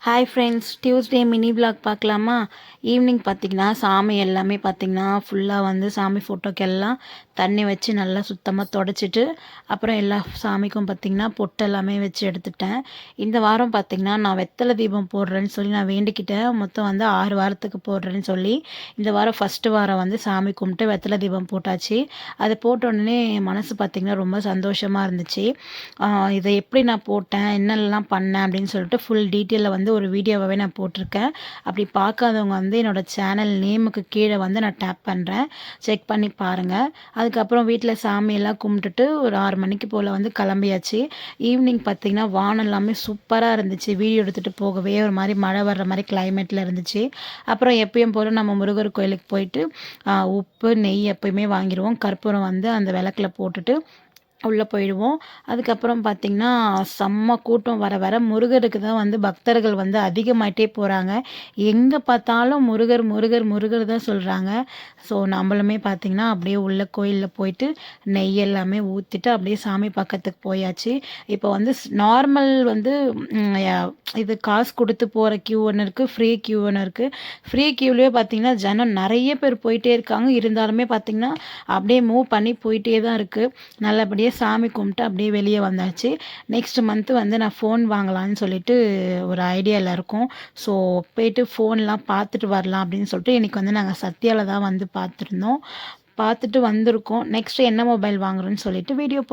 Hi friends, Tuesday mini vlog பார்க்கலாமா? Evening பார்த்திங்கன்னா சாமி எல்லாமே பார்த்திங்கன்னா ஃபுல்லாக வந்து சாமி ஃபோட்டோக்கெல்லாம் தண்ணி வச்சு நல்லா சுத்தமாக தொடச்சிட்டு அப்புறம் எல்லா சாமிக்கும் பார்த்திங்கன்னா பொட்டு எல்லாமே வச்சு எடுத்துட்டேன். இந்த வாரம் பார்த்திங்கன்னா நான் வெத்தலை தீபம் போடுறேன்னு சொல்லி நான் வேண்டிக்கிட்டேன். மொத்தம் வந்து 6 வாரத்துக்கு போடுறேன்னு சொல்லி இந்த வாரம் ஃபஸ்ட்டு வாரம் வந்து சாமி கும்பிட்டு வெத்தலை தீபம் போட்டாச்சு. அதை போட்டோடனே என் மனசு பார்த்திங்கன்னா ரொம்ப சந்தோஷமாக இருந்துச்சு. இதை எப்படி நான் போட்டேன், என்னெல்லாம் பண்ணேன் அப்படின்னு சொல்லிட்டு ஃபுல் டீட்டெயிலில் வந்து ஒரு வீடியோவாகவே நான் போட்டிருக்கேன். அப்படி பார்க்காதவங்க வந்து என்னோடய சேனல் நேமுக்கு கீழே வந்து நான் டேப் பண்ணுறேன், செக் பண்ணி பாருங்கள். அதுக்கப்புறம் வீட்டில் சாமியெல்லாம் கும்பிட்டுட்டு ஒரு 6 மணிக்கு போல் வந்து கிளம்பியாச்சு. ஈவினிங் பார்த்திங்கன்னா வானம் எல்லாமே சூப்பராக இருந்துச்சு. வீடியோ எடுத்துகிட்டு போகவே ஒரு மாதிரி மழை வர்ற மாதிரி கிளைமேட்டில் இருந்துச்சு. அப்புறம் எப்பயும் போல் நம்ம முருகர் கோயிலுக்கு போயிட்டு உப்பு நெய் எப்பயுமே வாங்கிடுவோம். கற்பூரம் வந்து அந்த விளக்கில் போட்டுட்டு உள்ளே போயிடுவோம். அதுக்கப்புறம் பார்த்திங்கன்னா செம்ம கூட்டம் வர வர முருகருக்கு தான் வந்து பக்தர்கள் வந்து அதிகமாயிட்டே போகிறாங்க. எங்கே பார்த்தாலும் முருகர் முருகர் முருகர் தான் சொல்கிறாங்க. ஸோ நம்மளுமே பார்த்திங்கன்னா அப்படியே உள்ள கோயிலில் போயிட்டு நெய் எல்லாமே ஊற்றிட்டு அப்படியே சாமி பக்கத்துக்கு போயாச்சு. இப்போ வந்து நார்மல் வந்து இது காசு கொடுத்து போகிற கியூ ஒன்று இருக்குது, ஃப்ரீ கியூ ஒன்று இருக்குது. ஃப்ரீ கியூலேயே பார்த்திங்கன்னா ஜனம் நிறைய பேர் போயிட்டே இருக்காங்க. இருந்தாலுமே பார்த்திங்கன்னா அப்படியே மூவ் பண்ணி போயிட்டே தான் இருக்குது. நல்லபடியாக சாமி கும்பிட்டு அப்படியே வெளியே வந்தாச்சு. நெக்ஸ்ட் மந்த்து வந்து நான் ஃபோன் வாங்கலான்னு சொல்லிட்டு ஒரு ஐடியாவில் இருக்கோம். ஸோ போயிட்டு ஃபோன்லாம் பார்த்துட்டு வரலாம் அப்படின்னு சொல்லிட்டு இன்றைக்கி வந்து நாங்கள் சத்யாவில் தான் வந்து பார்த்துட்டு வந்திருக்கோம். நெக்ஸ்ட்டு என்ன மொபைல் வாங்குறோன்னு சொல்லிட்டு வீடியோ